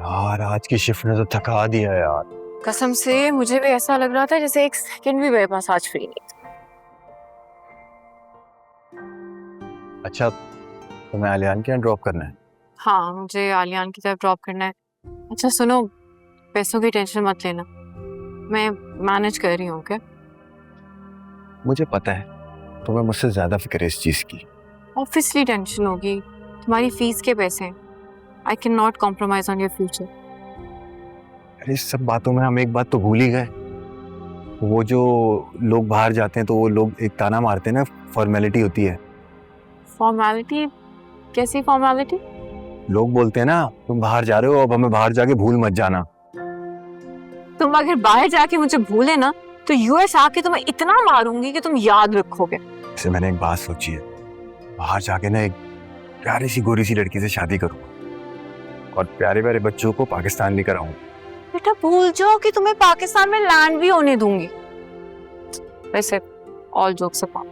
यार आज की शिफ्ट ने तो थका दिया यार। कसम से मुझे भी ऐसा लग रहा था जैसे एक सेकंड भी मेरे पास आज फ्री नहीं था। अच्छा तुम्हें आलियान के यहाँ ड्रॉप करना है? हाँ, मुझे आलियान की तरफ ड्रॉप करना है। अच्छा सुनो, पैसों की टेंशन मत लेना, मैं मैनेज कर रही हूँ। क्या? मुझे पता है तुम्हें मुझसे ज्यादा फिक्र है इस चीज की। ऑब्वियसली टेंशन होगी, तुम्हारी फीस के पैसे हैं। I can not compromise on your future. अरे इस सब बातों में हम एक बात तो भूल ही गए। वो जो लोग बाहर जाते हैं तो वो लोग एक ताना मारते हैं ना, फॉर्मेलिटी होती है। फॉर्मेलिटी? कैसी फॉर्मेलिटी? लोग बोलते हैं ना तुम बाहर जा रहे हो, अब हमें बाहर जाके भूल मत जाना। तुम अगर बाहर जाके मुझे भूले ना तो यूएस आके तुम्हें इतना मारूंगी कि तुम याद रखोगे। इससे मैंने एक बात सोची है, बाहर जाके ना एक प्यारी सी गोरी सी लड़की से शादी करूंगा और प्यारे प्यारे बच्चों को पाकिस्तान लेकर आऊंगा। बेटा भूल जाओ कि तुम्हें पाकिस्तान में लैंड भी होने दूंगी। वैसे ऑल जोक्स अपार्ट,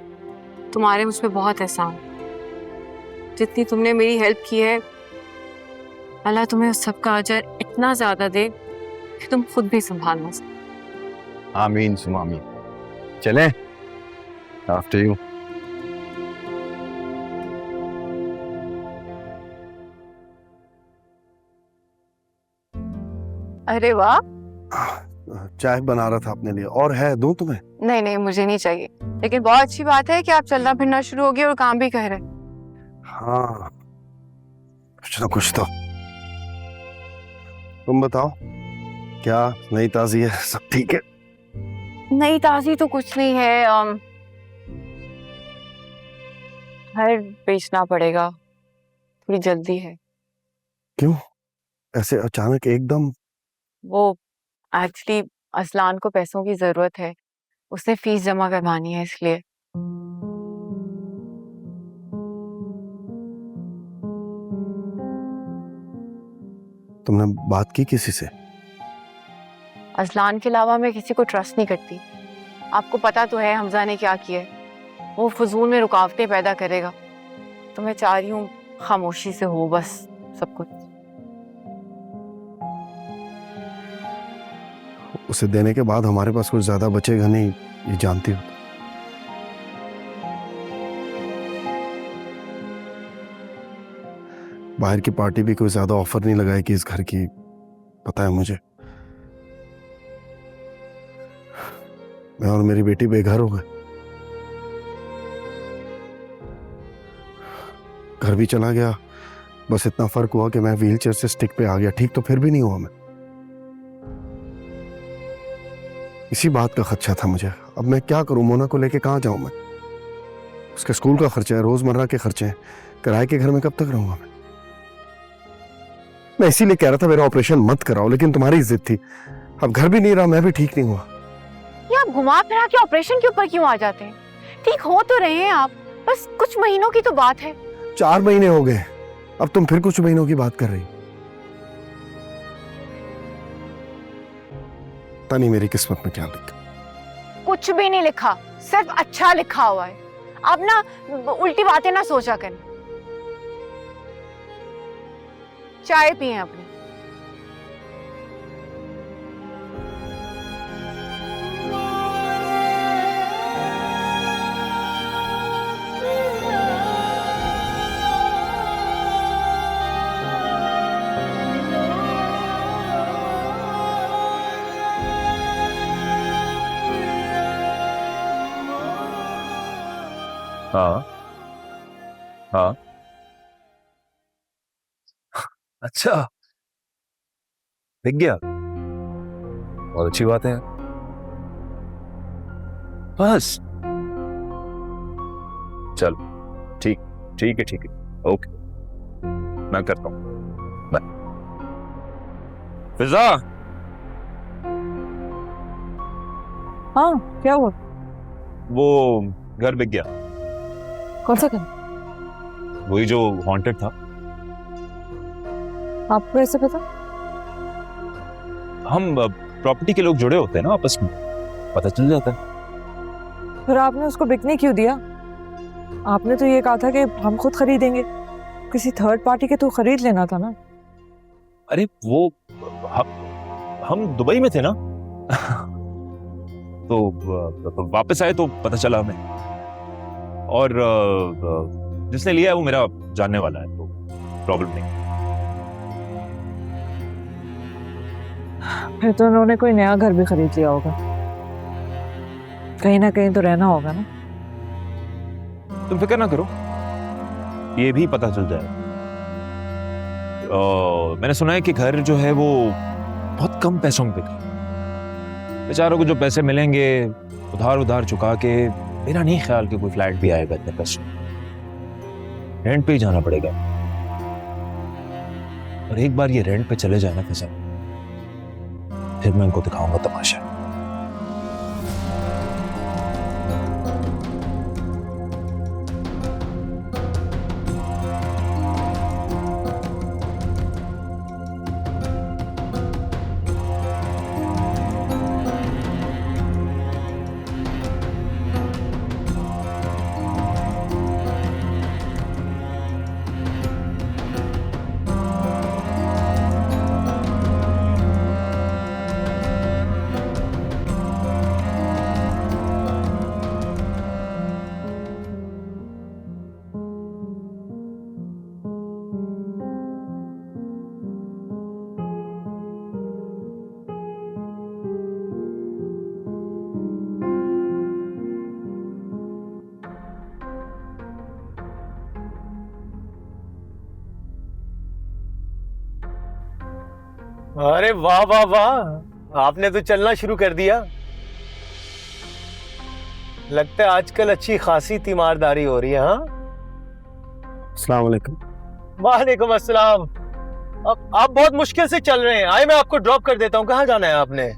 तुम्हारे मुझ पे बहुत एहसान है। जितनी तुमने मेरी हेल्प की है, अल्लाह तुम्हें उस सब का अजर इतना ज्यादा दे कि तुम खुद भी संभाल ना सको। आमीन सुम आमीन। चलें? After you. अरे वाह, चाय बना रहा था अपने लिए, और है दूं तुम्हें? नहीं नहीं मुझे नहीं चाहिए, लेकिन बहुत अच्छी बात है कि आप चलना फिरना शुरू हो गए और काम भी कर रहे हैं। हाँ कुछ तो। तुम बताओ क्या नई ताजी है? सब ठीक है? नई ताजी तो कुछ नहीं है, घर बेचना पड़ेगा, थोड़ी जल्दी है। क्यों ऐसे अचानक एकदम? वो एक्चुअली असलान को पैसों की जरूरत है, उसने फीस जमा करवानी है इसलिए। तुमने बात की किसी से? असलान के अलावा मैं किसी को ट्रस्ट नहीं करती। आपको पता तो है हमजा ने क्या किया है, वो फजूल में रुकावटें पैदा करेगा। तो मैं चाह रही हूँ खामोशी से हो बस सब कुछ। उसे देने के बाद हमारे पास कुछ ज्यादा बचेगा नहीं, ये जानती हो। बाहर की पार्टी भी कोई ज्यादा ऑफर नहीं लगाएगी इस घर की, पता है मुझे। मैं और मेरी बेटी बेघर हो गए, घर भी चला गया। बस इतना फर्क हुआ कि मैं व्हीलचेयर से स्टिक पे आ गया। ठीक तो फिर भी नहीं हुआ मैं। इसी बात का खदशा था मुझे। अब मैं क्या करूं? मोना को लेके कहां जाऊं मैं? उसके स्कूल का खर्चा है, रोजमर्रा के खर्चे हैं, किराए के घर में कब तक रहूंगा मैं इसीलिए कह रहा था मेरा ऑपरेशन मत कराओ, लेकिन तुम्हारी जिद थी। अब घर भी नहीं रहा, मैं भी ठीक नहीं हुआ। ये आप घुमा फिरा के ऑपरेशन के ऊपर क्यों आ जाते हैं? ठीक हो तो रहे हैं आप, बस कुछ महीनों की तो बात है। 4 महीने हो गए, अब तुम फिर कुछ महीनों की बात कर रही। पता नहीं मेरी किस्मत में क्या लिखा। कुछ भी नहीं लिखा, सिर्फ अच्छा लिखा हुआ है। आप ना उल्टी बातें ना सोचा करें। चाय पिए अपनी। हाँ हाँ। अच्छा दिख गया, बहुत अच्छी बात है यार। बस चलो ठीक ठीक है ठीक है, ओके मैं करता हूँ। बाय। फिजा। हाँ क्या हुआ? वो घर बिक गया। कौन सा घर? वही जो हॉन्टेड था। आपको ऐसे पता? हम प्रॉपर्टी के लोग जुड़े होते हैं ना आपस में, पता चल जाता है। फिर आपने उसको बिकने क्यों दिया? आपने तो ये कहा था कि हम खुद खरीदेंगे, किसी थर्ड पार्टी के तो खरीद लेना था ना। अरे वो हम दुबई में थे ना तो वापस आए तो पता चला हमें, और जिसने लिया है वो मेरा जानने वाला है, तो प्रॉब्लम नहीं। फिर तो उन्होंने कोई नया घर भी खरीद लिया होगा, कहीं ना कहीं तो रहना होगा ना। तुम फिक्र ना करो, ये भी पता चल जाए। मैंने सुना है कि घर जो है वो बहुत कम पैसों में बिका। बेचारों को जो पैसे मिलेंगे उधार उधार चुका के, मेरा नहीं ख्याल कि कोई फ्लैट भी आएगा इतने पैसों, रेंट पे ही जाना पड़ेगा। और एक बार ये रेंट पे चले जाए ना पैसा, फिर मैं उनको दिखाऊंगा तमाशा। अरे वाह वाह वाह, आपने तो चलना शुरू कर दिया। लगता है आजकल अच्छी खासी तीमारदारी हो रही है। हाँ, अस्सलाम वालेकुम। वालेकुम अस्सलाम। अब आप बहुत मुश्किल से चल रहे हैं। आए, मैं आपको ड्रॉप कर देता हूँ। कहाँ जाना है आपने?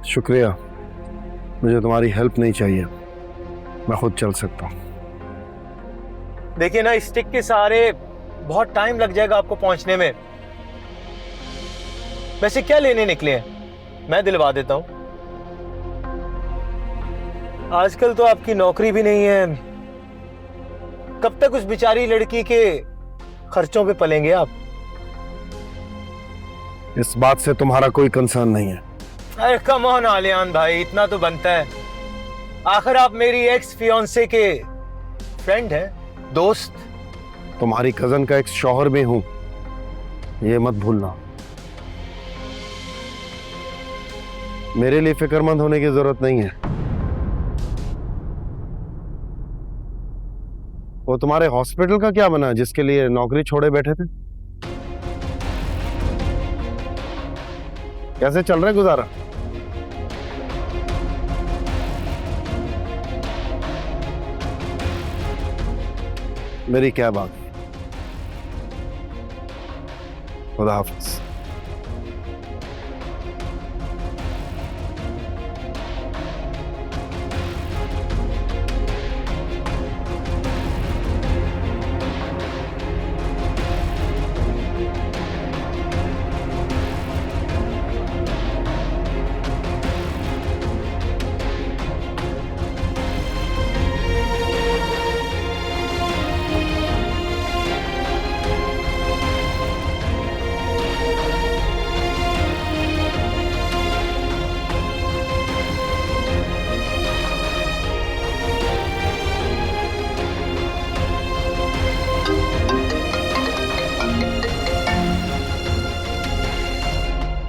शुक्रिया, मुझे तुम्हारी हेल्प नहीं चाहिए, मैं खुद चल सकता हूँ। देखिए ना, इस स्टिक के सहारे बहुत टाइम लग जाएगा आपको पहुंचने में। वैसे क्या लेने निकले हैं, मैं दिलवा देता हूं। आजकल तो आपकी नौकरी भी नहीं है, कब तक उस बेचारी लड़की के खर्चों पे पलेंगे आप? इस बात से तुम्हारा कोई कंसर्न नहीं है। अरे कम ऑन आलियान भाई, इतना तो बनता है। आखिर आप मेरी एक्स फियांसे के फ्रेंड हैं, दोस्त। तुम्हारी कजन का एक शौहर भी हूं, ये मत भूलना। मेरे लिए फिक्रमंद होने की जरूरत नहीं है। वो तुम्हारे हॉस्पिटल का क्या बना जिसके लिए नौकरी छोड़े बैठे थे? कैसे चल रहा है गुजारा? मेरी क्या बात। खुदा हाफिज।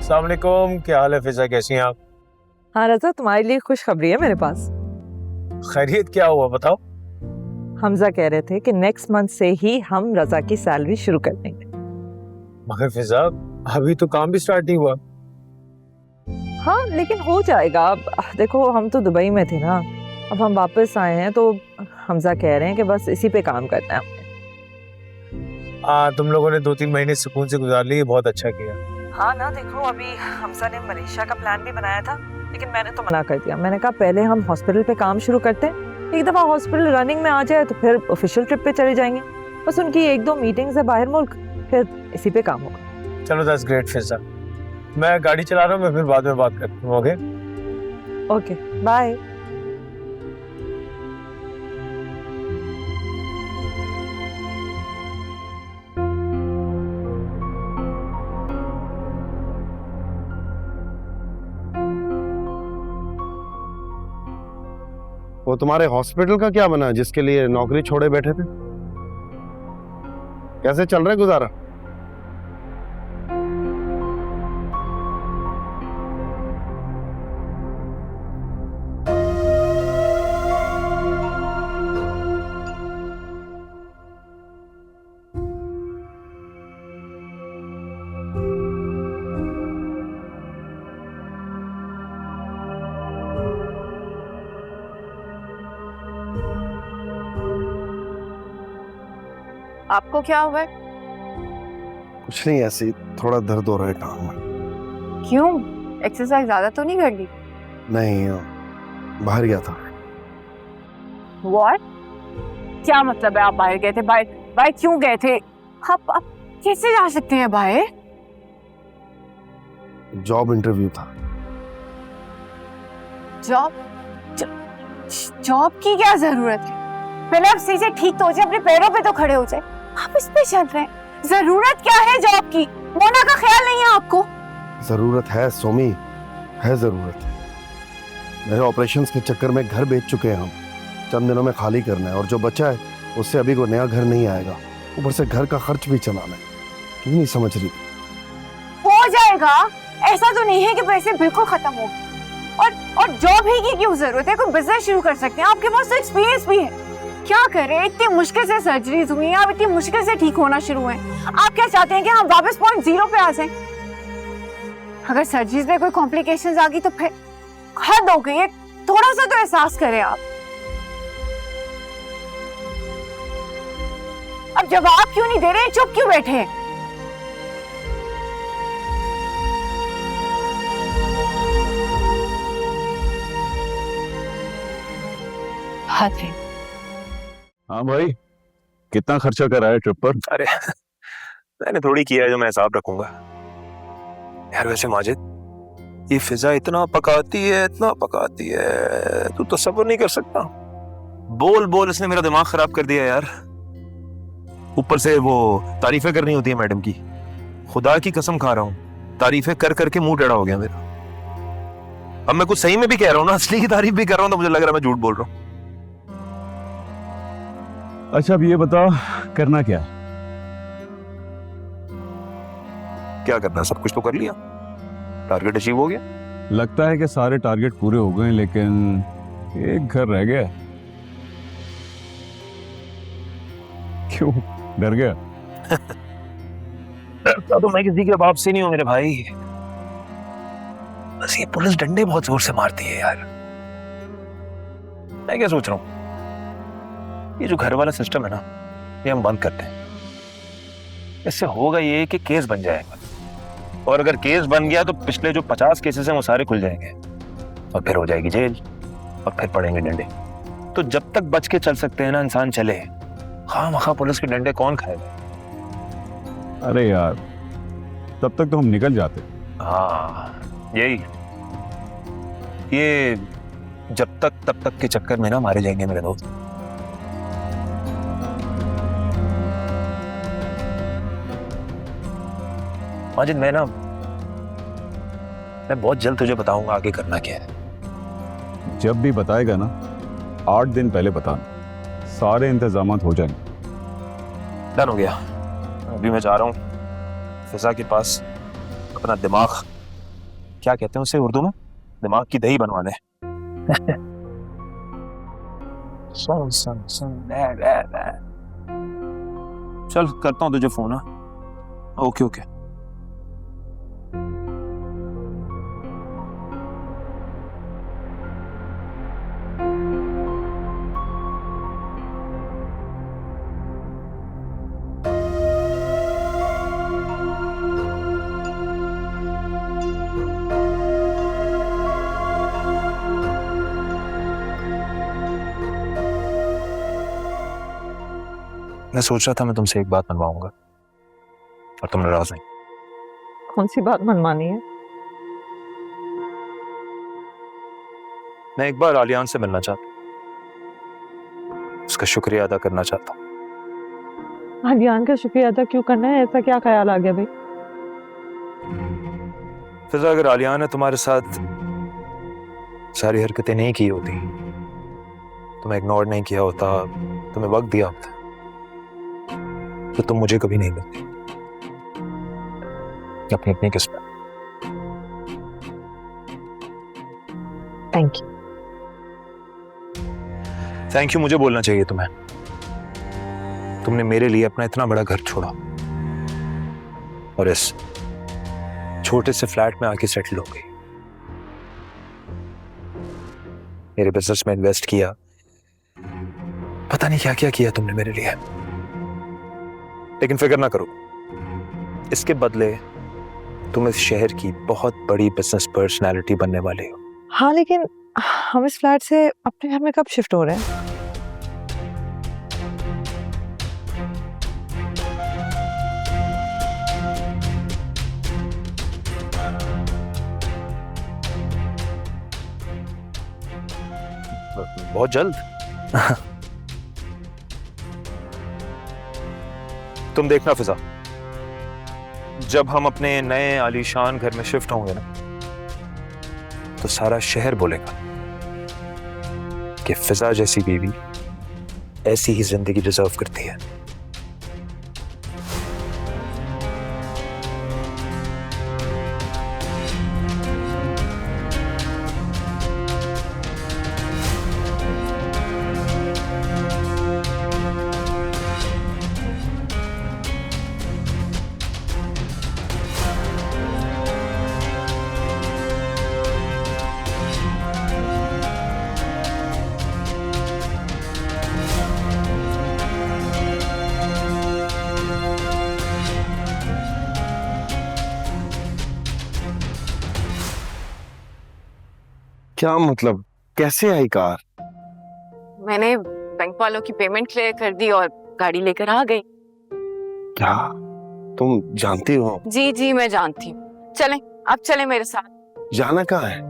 अस्सलाम वालेकुम, क्या हाल है फिजा, कैसी हैं आप? हाँ रजा, तुम्हारे लिए खुशखबरी है मेरे पास। खैरियत क्या हुआ, बताओ। हमजा कह रहे थे कि नेक्स्ट मंथ से ही हम रजा की सैलरी शुरू कर देंगे। मगर फिजा, अभी तो काम भी स्टार्ट नहीं हुआ। हाँ लेकिन हो जाएगा। अब देखो, हम तो दुबई में थे ना, अब हम वापस आए हैं तो हमजा कह रहे हैं कि बस इसी पे काम करना है हमने। तुम लोगों ने 2-3 महीने सुकून से गुजार लिए, बहुत अच्छा किया। हाँ ना, देखो अभी हमजा ने मलेशिया का प्लान भी बनाया था, लेकिन मैंने तो मना कर दिया। मैंने कहा पहले हम हॉस्पिटल पे काम शुरू करते हैं, एक दफ़ा हॉस्पिटल रनिंग में आ जाए तो फिर ऑफिशियल ट्रिप पे चले जाएंगे। बस उनकी 1-2 मीटिंग्स है बाहर मुल्क, फिर इसी पे काम होगा। चलो, दैट्स ग्रेट फिजा। मैं गाड़ी चला रहा हूँ, मैं फिर बाद में बात करता हूँ। Okay okay, bye. वो तुम्हारे हॉस्पिटल का क्या बना जिसके लिए नौकरी छोड़े बैठे थे? कैसे चल रहा है गुजारा? आपको क्या हुआ है? कुछ नहीं, ऐसे ही थोड़ा दर्द हो रहा है टांग में। क्यों? एक्सरसाइज ज्यादा तो नहीं कर ली? नहीं, बाहर गया था। What? क्या मतलब है आप बाहर गए थे? बाहर बाहर क्यों गए थे? आप कैसे जा सकते हैं बाहर? जॉब इंटरव्यू था। जॉब की क्या जरूरत है? पहले आप सही से ठीक तो हो जाए, अपने पैरों पे तो खड़े हो जाए। आप इस पे चल रहे हैं। जरूरत क्या है जॉब की? मोना का ख्याल नहीं है आपको? जरूरत है सोमी, है जरूरत। मेरे ऑपरेशंस के चक्कर में घर बेच चुके हैं हम। चंद दिनों में खाली करना है और जो बचा है उससे अभी कोई नया घर नहीं आएगा। ऊपर से घर का खर्च भी चलाना है। क्यों नहीं समझ रही? हो जाएगा। ऐसा तो नहीं है कि पैसे बिल्कुल खत्म हो और जॉब ही की क्यों जरूरत है? कोई बिजनेस शुरू कर सकते हैं। आपके पास तो एक्सपीरियंस भी है। क्या करें? इतनी मुश्किल से सर्जरीज हुई हैं, आप इतनी मुश्किल से ठीक होना शुरू हैं। आप क्या चाहते हैं कि हम वापस पॉइंट 0 पे आ जाएं? अगर सर्जरीज में कोई कॉम्प्लिकेशंस आ गई तो फिर हद हो गई है। थोड़ा सा तो एहसास करें आप। अब जवाब क्यों नहीं दे रहे? चुप क्यों बैठे हैं? हद है। हाँ भाई, कितना खर्चा करा है ट्रिप पर? अरे मैंने थोड़ी किया है जो मैं हिसाब रखूंगा यार। वैसे माजिद, ये फिजा इतना पकाती है, तू तसव्वुर नहीं कर सकता। बोल बोल इसने मेरा दिमाग खराब कर दिया यार। ऊपर से वो तारीफें करनी होती है मैडम की। खुदा की कसम खा रहा हूँ, तारीफें कर करके मुंह टेढ़ा हो गया मेरा। अब मैं कुछ सही में भी कह रहा हूँ ना, असली की तारीफ भी कर रहा हूँ, तो मुझे लग रहा है मैं झूठ बोल रहा हूँ। अच्छा अब ये बता, करना क्या? क्या करना? सब कुछ तो कर लिया, टारगेट अचीव हो गया। लगता है कि सारे टारगेट पूरे हो गए, लेकिन एक घर रह गया। क्यों डर गया? डरता तो मैं किसी के बाप से नहीं हूं मेरे भाई। बस ये पुलिस डंडे बहुत जोर से मारती है यार। मैं क्या सोच रहा हूं, ये जो घर वाला सिस्टम है ना, ये हम बंद करते हैं। इससे होगा ये कि केस बन जाएगा, और अगर केस बन गया तो पिछले जो 50 केसेस हैं वो सारे खुल जाएंगे, और फिर हो जाएगी जेल, और फिर पड़ेंगे डंडे। तो जब तक बच के चल सकते हैं ना इंसान, चले। हाँ वहां पुलिस के डंडे कौन खाएगा? अरे यार, तब तक तो हम निकल जाते। हाँ यही, ये जब तक तब तक के चक्कर में ना मारे जाएंगे मेरे दोस्त। माजिद मैं बहुत जल्द तुझे बताऊंगा आगे करना क्या है। जब भी बताएगा ना, 8 दिन पहले बताना, सारे इंतजाम हो जाएंगे। डन हो गया। अभी मैं जा रहा हूँ फिजा के पास, अपना दिमाग, क्या कहते हैं उसे उर्दू में, दिमाग की दही बनवाने। चल करता हूँ तुझे फोन। Okay okay. मैं सोच रहा था मैं तुमसे एक बात मनवाऊंगा, और तुम नाराज नहीं। कौन सी बात मनमानी है? मैं एक बार आलियान से मिलना चाहता हूँ, उसका शुक्रिया अदा करना चाहता हूँ। आलियान का शुक्रिया अदा क्यों करना है? ऐसा क्या ख्याल आ गया भाई? फिजा, अगर आलियान ने तुम्हारे साथ सारी हरकतें नहीं की होती, तुम्हें इग्नोर नहीं किया होता, तुम्हें वक्त दिया होता, तो तुम मुझे कभी नहीं मिलती। अपनी अपनी किस्मत। Thank you. थैंक यू मुझे बोलना चाहिए तुम्हें। तुमने मेरे लिए अपना इतना बड़ा घर छोड़ा और इस छोटे से फ्लैट में आके सेटल हो गई, मेरे बिजनेस में इन्वेस्ट किया, पता नहीं क्या क्या किया तुमने मेरे लिए। लेकिन फिक्र ना करो, इसके बदले तुम इस शहर की बहुत बड़ी बिजनेस पर्सनालिटी बनने वाले हो। हाँ, लेकिन हम इस फ्लैट से अपने घर में कब शिफ्ट हो रहे हैं? बहुत जल्द। तुम देखना फिजा, जब हम अपने नए आलीशान घर में शिफ्ट होंगे ना, तो सारा शहर बोलेगा कि फिजा जैसी बीवी ऐसी ही जिंदगी डिजर्व करती है। क्या मतलब, कैसे आई कार? मैंने बैंक वालों की पेमेंट क्लियर कर दी और गाड़ी लेकर आ गई। क्या तुम जानती हो? जी जी मैं जानती हूँ। चलें, आप चलें मेरे साथ। जाना कहाँ है?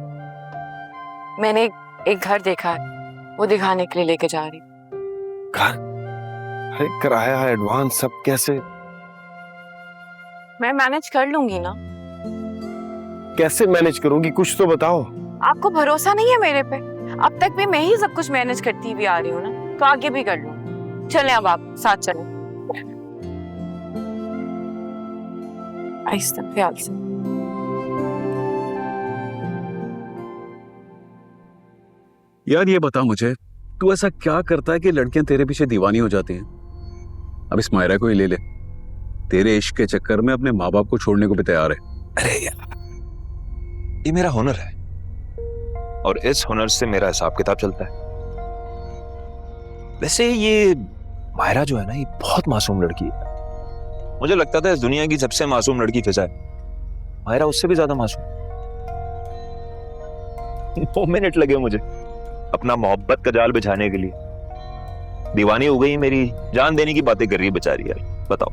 मैंने एक घर देखा है, वो दिखाने के लिए लेके जा रही हूँ। घर? अरे किराया, एडवांस, सब कैसे? मैं मैनेज कर लूंगी ना। कैसे मैनेज करोगी, कुछ तो बताओ। आपको भरोसा नहीं है मेरे पे? अब तक भी मैं ही सब कुछ मैनेज करती हुई आ रही हूँ ना, तो आगे भी कर लूँ। चलें, अब आप साथ चलें। आहिस्ता ख्याल से। यार ये बता मुझे, तू ऐसा क्या करता है कि लड़कियां तेरे पीछे दीवानी हो जाती हैं? अब इस मायरा को ही ले ले, तेरे इश्क के चक्कर में अपने माँ बाप को छोड़ने को भी तैयार है। अरे यार, ये मेरा हुनर है और इस हुनर से मेरा हिसाब किताब चलता है। वैसे ये मायरा जो है ना, ये बहुत मासूम लड़की है। मुझे लगता था इस दुनिया की सबसे मासूम लड़की फिजा है, मायरा उससे भी ज्यादा मासूम। 2 मिनट लगे मुझे अपना मोहब्बत का जाल बिछाने के लिए। दीवानी हो गई, मेरी जान देने की बातें कर रही है बेचारी। यार बताओ।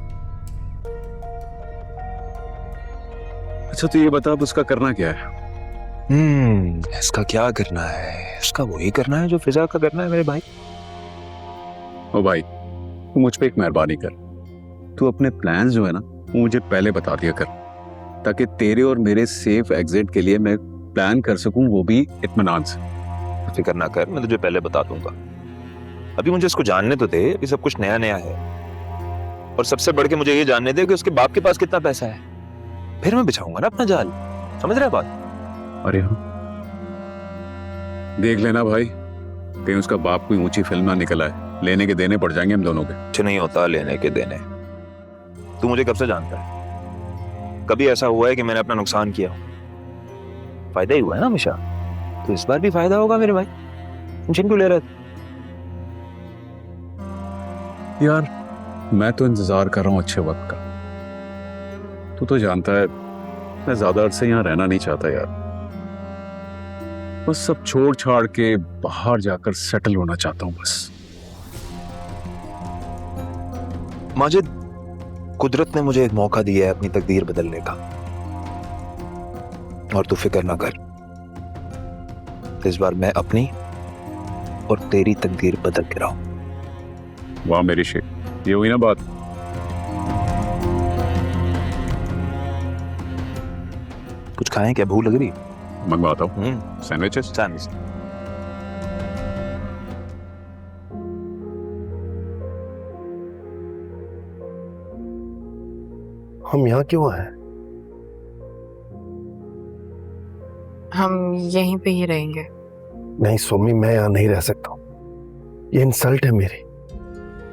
अच्छा तो ये बता, अब उसका करना क्या है? इसका क्या करना है? इसका वही करना है जो फिजा का करना है मेरे भाई। ओ भाई, तू मुझ पे एक मेहरबानी कर, तू अपने प्लान्स जो है ना वो मुझे पहले बता दिया कर, ताकि तेरे और मेरे सेफ एग्जिट के लिए मैं प्लान कर सकूं, वो भी इत्मीनान से। फिक्र ना कर, मैं तुझे पहले बता दूंगा। अभी मुझे इसको जानने तो दे, अभी सब कुछ नया नया है। और सबसे बढ़ के मुझे ये जानने दे कि उसके बाप के पास कितना पैसा है, फिर मैं बिछाऊंगा ना अपना जाल। समझ रहा बात? अरे हाँ, देख लेना भाई, कहीं उसका बाप कोई ऊंची फिल्म ना निकला है, लेने के देने पड़ जाएंगे हम दोनों के। कुछ नहीं होता लेने के देने। तू मुझे कब से जानता है? कभी ऐसा हुआ है कि मैंने अपना नुकसान किया? फायदा ही हुआ है ना हमेशा, तो इस बार भी फायदा होगा मेरे भाई। टेंशन क्यों ले रहे थे? यार मैं तो इंतजार कर रहा हूँ अच्छे वक्त का। तू तो जानता है मैं ज्यादा अरसे यहाँ रहना नहीं चाहता यार, बस सब छोड़ छाड़ के बाहर जाकर सेटल होना चाहता हूँ बस। माजिद, कुदरत ने मुझे एक मौका दिया है अपनी तकदीर बदलने का, और तू फिक्र ना कर, इस बार मैं अपनी और तेरी तकदीर बदल के रहा हूं। वाह मेरी शेख, ये हुई ना बात। कुछ खाएं क्या? भूख लग रही? मंगवाता हूँ सैंडविचेस। सैंडविच। हम यहाँ क्यों आए? हम यहीं पे ही रहेंगे। नहीं सोमी, मैं यहाँ नहीं रह सकता हूँ। ये इंसल्ट है मेरी।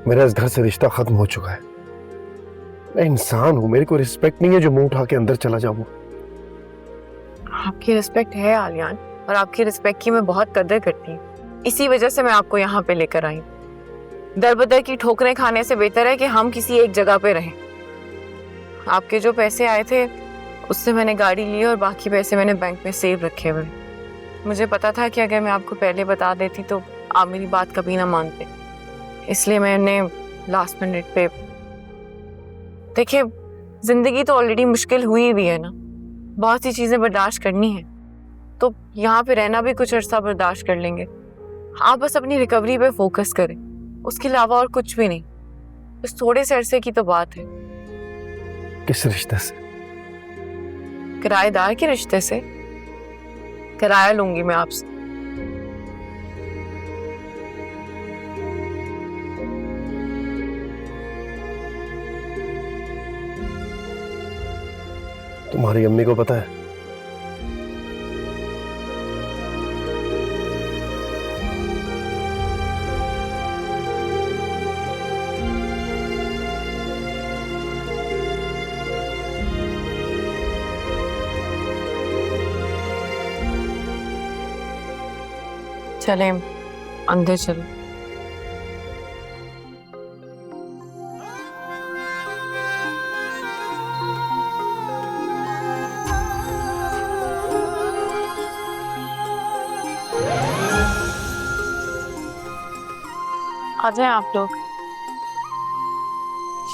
मेरा इस घर से रिश्ता खत्म हो चुका है। मैं इंसान हूँ, मेरी कोई रिस्पेक्ट नहीं है जो मुंह उठा के अंदर चला जाऊँ। आपकी रिस्पेक्ट है आलियान, और आपकी रिस्पेक्ट की मैं बहुत कदर करती हूँ। इसी वजह से मैं आपको यहाँ पे लेकर आई हूँ। दर बदर की ठोकरें खाने से बेहतर है कि हम किसी एक जगह पे रहें। आपके जो पैसे आए थे उससे मैंने गाड़ी ली और बाकी पैसे मैंने बैंक में सेव रखे हुए। मुझे पता था कि अगर मैं आपको पहले बता देती तो आप मेरी बात कभी ना मानते, इसलिए मैंने लास्ट मिनट पे। देखिए, जिंदगी तो ऑलरेडी मुश्किल हुई भी है ना, बहुत सी चीजें बर्दाश्त करनी है, तो यहाँ पे रहना भी कुछ अर्सा बर्दाश्त कर लेंगे। आप बस अपनी रिकवरी पे फोकस करें, उसके अलावा और कुछ भी नहीं। बस थोड़े से अरसे की तो बात है। किस रिश्ते से? किराएदार के रिश्ते से। किराया लूंगी मैं आपसे। तुम्हारी अम्मी को पता है? चले अंदर चलो। आ जाए आप लोग।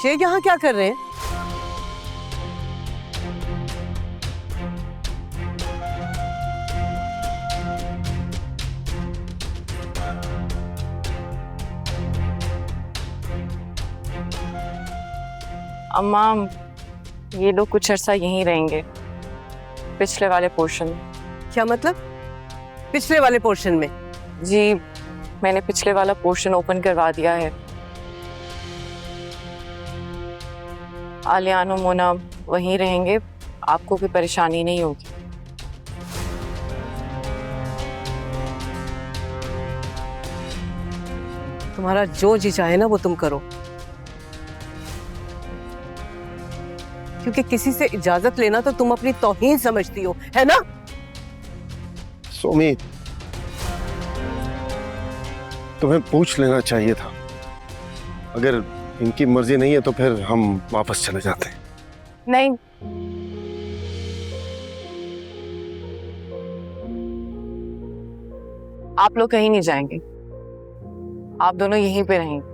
ये यहाँ क्या कर रहे हैं? अम्मा, ये लोग कुछ अर्सा यहीं रहेंगे, पिछले वाले पोर्शन में। क्या मतलब? पिछले वाले पोर्शन में? जी, मैंने पिछले वाला पोर्शन ओपन करवा दिया है। आलियान और मोना वहीं रहेंगे, आपको कोई परेशानी नहीं होगी। तुम्हारा जो जी चाहे ना वो तुम करो, क्योंकि किसी से इजाजत लेना तो तुम अपनी तौहीन समझती हो, है ना? सोमी, तुम्हें पूछ लेना चाहिए था। अगर इनकी मर्जी नहीं है तो फिर हम वापस चले जाते हैं। नहीं, आप लोग कहीं नहीं जाएंगे, आप दोनों यहीं पे रहेंगे।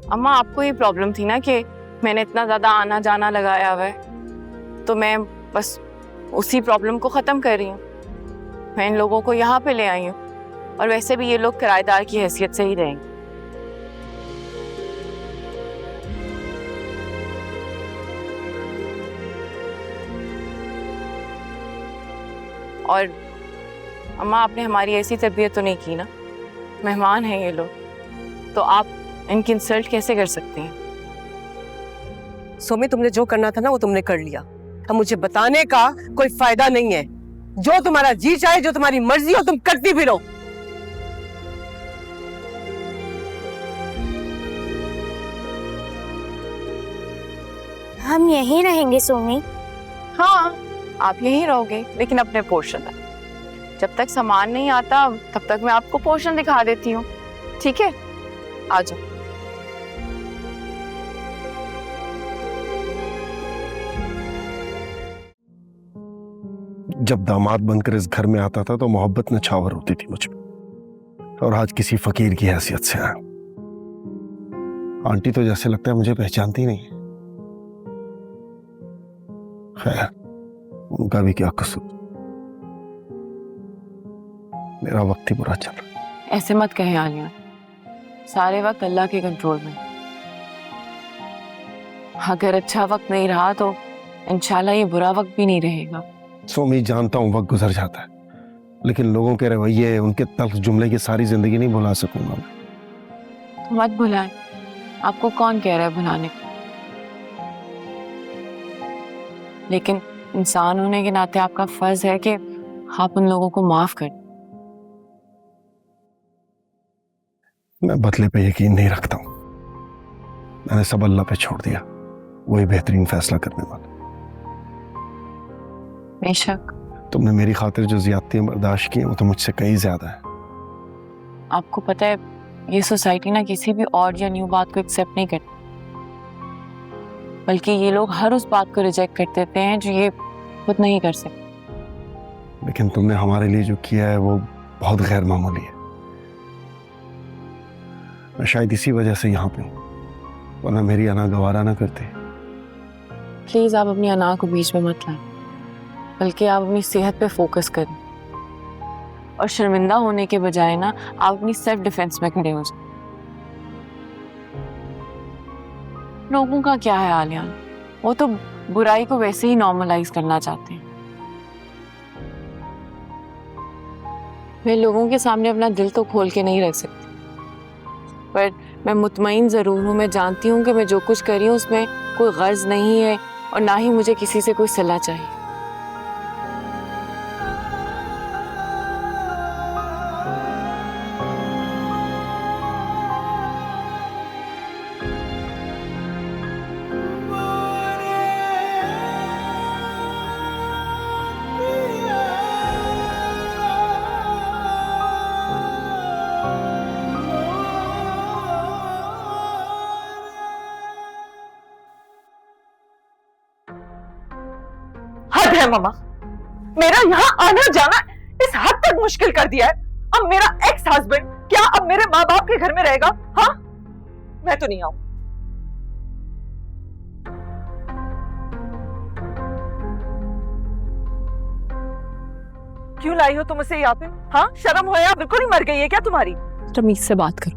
अम्मा, आपको ये प्रॉब्लम थी ना कि मैंने इतना ज्यादा आना जाना लगाया हुआ है, तो मैं बस उसी प्रॉब्लम को खत्म कर रही हूँ। मैं इन लोगों को यहाँ पे ले आई हूँ, और वैसे भी ये लोग किराएदार की हैसियत से ही रहेंगे। और अम्मा, आपने हमारी ऐसी तरबियत तो नहीं की ना, मेहमान हैं ये लोग, तो आप इनकी इंसल्ट कैसे कर सकते हैं? सोमी, तुमने जो करना था ना वो तुमने कर लिया। अब मुझे बताने का कोई फायदा नहीं है। जो तुम्हारा जी चाहे, जो तुम्हारी मर्जी हो, तुम करती भी रहो। हम यहीं रहेंगे सोमी। हाँ, आप यहीं रहोगे, लेकिन अपने पोर्शन में। जब तक सामान नहीं आता तब तक मैं आपको पोर्शन दिखा देती हूँ, ठीक है? आ जाओ। जब दामाद बनकर इस घर में आता था तो मोहब्बत नछावर होती थी मुझ पे, और आज किसी फकीर की हैसियत से आया। आंटी तो जैसे लगता है मुझे पहचानती नहीं। खैर, उनका भी क्या कसूर, मेरा वक्त ही बुरा चल रहा। ऐसे मत कहें आलिया, सारे वक्त अल्लाह के कंट्रोल में। अगर अच्छा वक्त नहीं रहा तो इंशाल्लाह ये बुरा वक्त भी नहीं रहेगा। सोमी, जानता हूं वक्त गुजर जाता है, लेकिन लोगों के रवैये, उनके तल्ख जुमले की सारी जिंदगी नहीं भुला सकूंगा मैं। तो मत बुलाएं। आपको कौन कह रहा है बुलाने को? लेकिन इंसान होने के नाते आपका फर्ज है कि आप उन लोगों को माफ कर दें। मैं बदले पे यकीन नहीं रखता हूँ। मैंने सब अल्लाह पे छोड़ दिया, वही बेहतरीन फैसला करने वाला। बेशक तुमने मेरी खातिर जो ज्यादतियां बर्दाश्त की हैं, वो तो मुझसे कहीं ज्यादा है। आपको पता है ये सोसाइटी ना किसी भी ऑड या न्यू बात को एक्सेप्ट नहीं करती, बल्कि ये लोग हर उस बात को रिजेक्ट कर देते हैं जो ये खुद नहीं कर सकते। लेकिन तुमने हमारे लिए जो किया है वो बहुत गैर मामूली है। मैं शायद इसी वजह से यहाँ पे हूँ, वरना मेरी अना गवारा ना करती। प्लीज आप अपनी अना को बीच में मत लाएं, बल्कि आप अपनी सेहत पे फोकस करें और शर्मिंदा होने के बजाय ना आप अपनी सेल्फ डिफेंस में खड़े हो जाए। लोगों का क्या है आलियान, वो तो बुराई को वैसे ही नॉर्मलाइज करना चाहते हैं। मैं लोगों के सामने अपना दिल तो खोल के नहीं रख सकती, पर मैं मुतमईन जरूर हूँ। मैं जानती हूँ कि मैं जो कुछ कर रही हूँ उसमें कोई गर्ज नहीं है और ना ही मुझे किसी से कोई सलाह चाहिए। हद है मामा, मेरा यहाँ आना जाना इस हद तक मुश्किल कर दिया है। अब मेरा एक्स हस्बैंड क्या अब मेरे माँ बाप के घर में रहेगा? हाँ, मैं तो नहीं आऊं। क्यों लाई हो तुम उसे यहाँ पे? हाँ, शर्म हो या बिल्कुल ही मर गई है क्या तुम्हारी? तमीज से बात करो।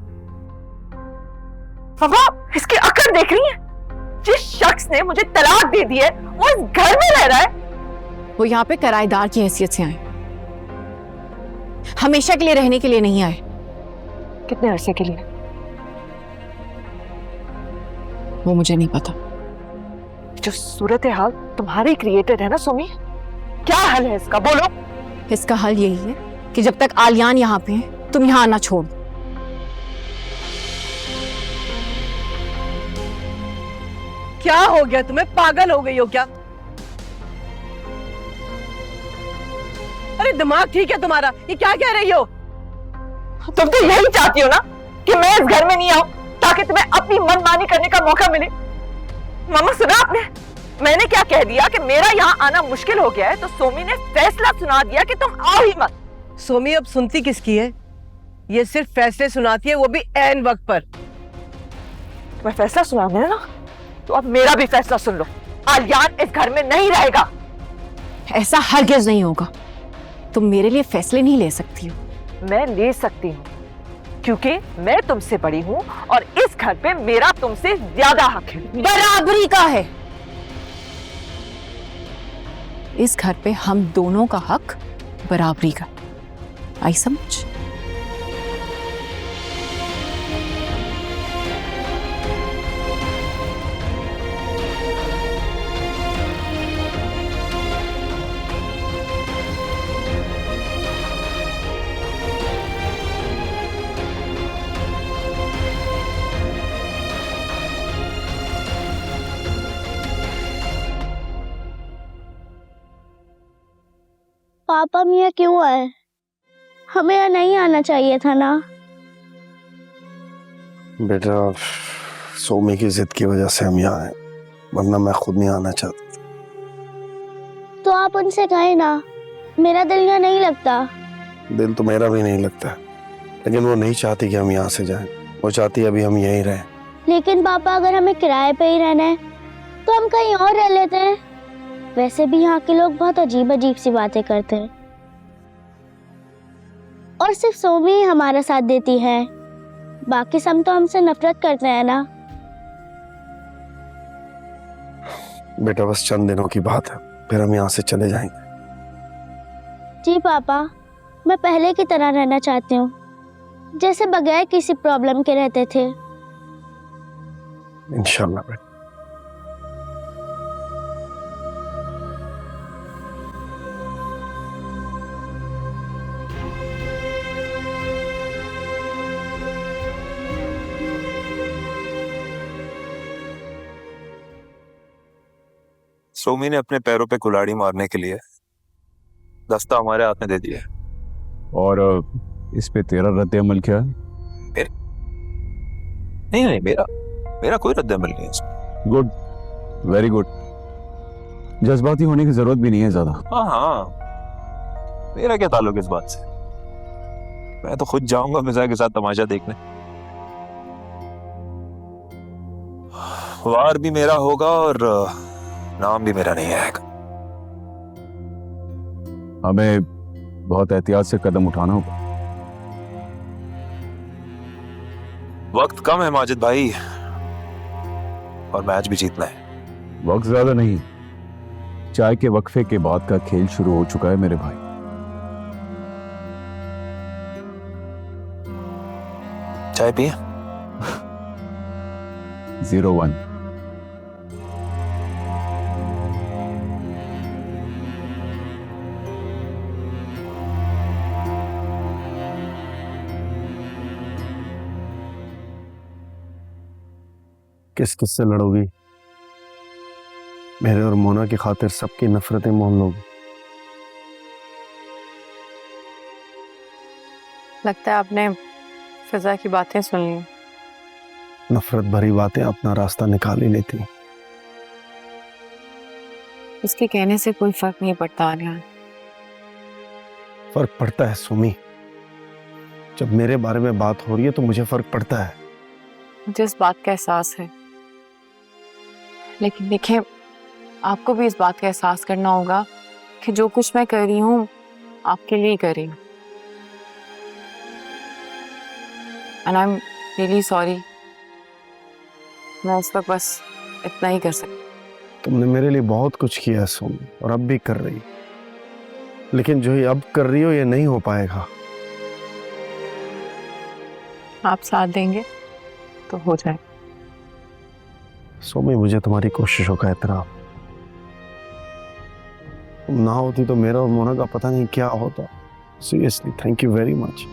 मामा, इसकी अकड़ देख रही है? जिस शख्स ने मुझे तलाक दे दी है वो इस घर में रह रहा है। वो यहाँ पे किराएदार की हैसियत से आए, हमेशा के लिए रहने के लिए नहीं आए। कितने अरसे के लिए? वो मुझे नहीं पता। जो सूरत हाल तुम्हारी क्रिएटेड है ना सुमी, क्या हल है इसका बोलो? इसका हल यही है कि जब तक आलियान यहाँ पे है तुम यहाँ आना छोड़ दो। क्या हो गया तुम्हें? पागल हो गई हो क्या? अरे दिमाग ठीक है तुम्हारा? ये क्या कह रही हो? तुम तो यही चाहती हो ना कि मैं इस घर में नहीं आऊं ताकि तुम्हें अपनी मनमानी करने का मौका मिले। मामा सुना आपने? मैंने क्या कह दिया कि मेरा यहाँ आना मुश्किल हो गया है, तो सोमी ने फैसला सुना दिया कि तुम आओ ही मत। सोमी अब सुनती किसकी है? ये सिर्फ फैसले सुनाती है, वो भी ऐन वक्त पर। तुम्हें फैसला सुनाना है ना, तो अब मेरा भी फैसला सुन लो। आलियान इस घर में नहीं रहेगा। ऐसा हरगिज नहीं होगा। तुम मेरे लिए फैसले नहीं ले सकती हो। मैं ले सकती हूँ, क्योंकि मैं तुमसे बड़ी हूँ और इस घर पे मेरा तुमसे ज्यादा हक है। बराबरी का है। इस घर पे हम दोनों का हक बराबरी का। आई समझ? पापा मियाँ क्यों आए? हमें यहाँ नहीं आना चाहिए था ना। बेटा, सोमी की जिद की वजह से हम यहाँ आए, वरना मैं खुद नहीं आना चाहता। तो आप उनसे कहें ना, मेरा दिल यहाँ नहीं लगता। दिल तो मेरा भी नहीं लगता, लेकिन वो नहीं चाहती कि हम यहाँ से जाएं। वो चाहती है अभी हम यहीं रहें। लेकिन पापा, अगर हमें किराए पे ही रहना है तो हम कहीं और रह लेते हैं। वैसे भी यहाँ के लोग बहुत अजीब अजीब सी बातें करते हैं और सिर्फ सोमी ही हमारा साथ देती है, बाकी सब तो हमसे नफरत करते हैं ना। बेटा, बस चंद दिनों की बात है, फिर हम यहाँ से चले जाएंगे। जी पापा, मैं पहले की तरह रहना चाहती हूँ। जैसे बगैर किसी प्रॉब्लम के रहते थे। इंशाल्लाह बेटा। सोमी ने अपने पैरों पे कुल्हाड़ी मारने के लिए दस्ता हमारे हाथ में दे दिया है। और इस पे तेरा रद्द अमल क्या है? नहीं नहीं, मेरा कोई रद्द अमल नहीं है इसमें। Good, very good. जज्बाती होने की जरूरत भी नहीं है ज्यादा। हाँ हाँ, मेरा क्या ताल्लुक इस बात से। मैं तो खुद जाऊंगा मिर्जा के साथ तमाशा देखने। वार भी मेरा होगा और नाम भी मेरा नहीं आएगा। हमें बहुत एहतियात से कदम उठाना होगा। वक्त कम है माजिद भाई, और मैच भी जीतना है। वक्त ज्यादा नहीं, चाय के वक्फे के बाद का खेल शुरू हो चुका है मेरे भाई। चाय पिए? 0-1। किस किस से लड़ोगी? मेरे और मोना की खातिर सबकी नफरतें मोल लोगी। लगता है आपने फिजा की बातें सुन ली। नफरत भरी बातें अपना रास्ता निकाल ही लेती। उसके कहने से कोई फर्क नहीं पड़ता आर्यन। फर्क पड़ता है सुमी। जब मेरे बारे में बात हो रही है तो मुझे फर्क पड़ता है। मुझे इस बात का एहसास है, लेकिन देखिए, आपको भी इस बात का एहसास करना होगा कि जो कुछ मैं कर रही हूँ आपके लिए ही कर रही हूँ। And I am really sorry. मैं उस वक्त बस इतना ही कर सकती। तुमने मेरे लिए बहुत कुछ किया है सुमी, और अब भी कर रही, लेकिन जो ये अब कर रही हो ये नहीं हो पाएगा। आप साथ देंगे तो हो जाए। सोमी, मुझे तुम्हारी कोशिशों का एहतराम। तुम ना होती तो मेरा और मोना का पता नहीं क्या होता। Seriously thank you very much.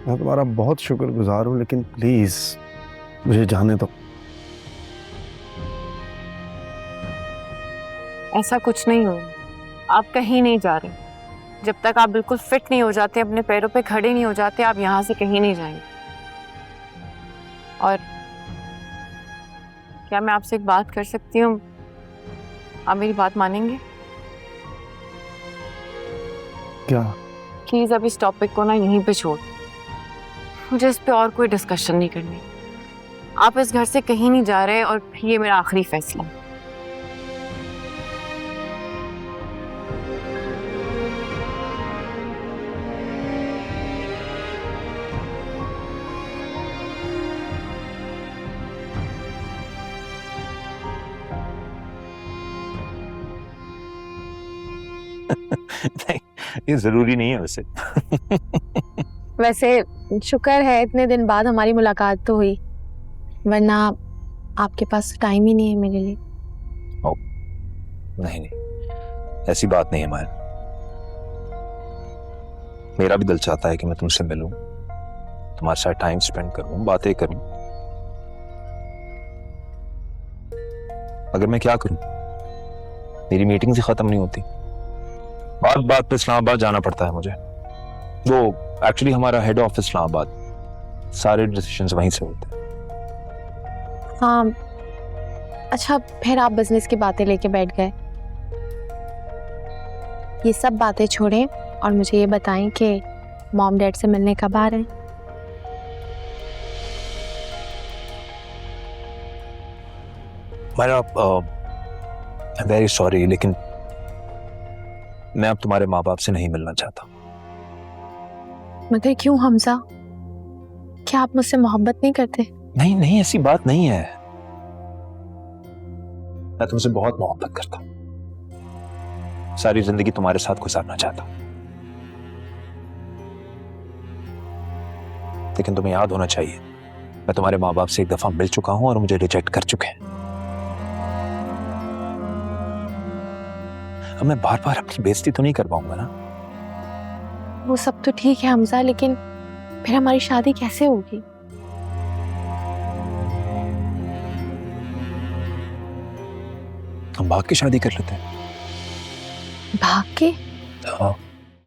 मैं तुम्हारा बहुत शुक्रगुजार हूँ, लेकिन प्लीज मुझे जाने दो। ऐसा कुछ नहीं होगा। आप कहीं नहीं जा रहे। जब तक आप बिल्कुल फिट नहीं हो जाते, अपने पैरों पे खड़े नहीं हो जाते, आप यहाँ से कहीं नहीं जाएंगे। और क्या मैं आपसे एक बात कर सकती हूँ? आप मेरी बात मानेंगे? क्या? प्लीज अब इस टॉपिक को ना यहीं पे छोड़। मुझे इस पे और कोई डिस्कशन नहीं करनी। आप इस घर से कहीं नहीं जा रहे, और ये मेरा आखिरी फैसला है। नहीं, ये जरूरी नहीं है वैसे। वैसे शुक्र है इतने दिन बाद हमारी मुलाकात तो हुई, वरना आपके पास टाइम ही नहीं है मेरे लिए। नहीं नहीं, ऐसी बात नहीं है माया। मेरा भी दिल चाहता है कि मैं तुमसे मिलूं, तुम्हारे साथ टाइम स्पेंड करूं, बातें करूं। अगर मैं क्या करूं, मेरी मीटिंग ही खत्म नहीं होती। बात बात पे इस्लामाबाद जाना पड़ता है मुझे। वो एक्चुअली हमारा हेड ऑफिस इस्लामाबाद, सारे डिसीजंस वहीं से होते हैं। हाँ, अच्छा फिर आप बिजनेस की बातें लेके बैठ गए। ये सब बातें छोड़ें और मुझे ये बताएं कि मॉम डैड से मिलने कब आ रहे हैं? मेरा वेरी सॉरी, लेकिन मैं अब तुम्हारे माँ बाप से नहीं मिलना चाहता। मगर क्यों हमजा? क्या आप मुझसे मोहब्बत नहीं करते? नहीं नहीं, ऐसी बात नहीं है। मैं तुमसे बहुत मोहब्बत करता हूं, सारी जिंदगी तुम्हारे साथ गुजारना चाहता हूं। लेकिन तुम्हें याद होना चाहिए मैं तुम्हारे माँ बाप से एक दफा मिल चुका हूं और मुझे रिजेक्ट कर चुके हैं। अब मैं बार बार अपनी बेइज्जती तो नहीं कर पाऊंगा ना। वो सब तो ठीक है हमजा, लेकिन फिर हमारी शादी कैसे होगी? हम भाग के शादी कर लेते हैं। भाग के? हाँ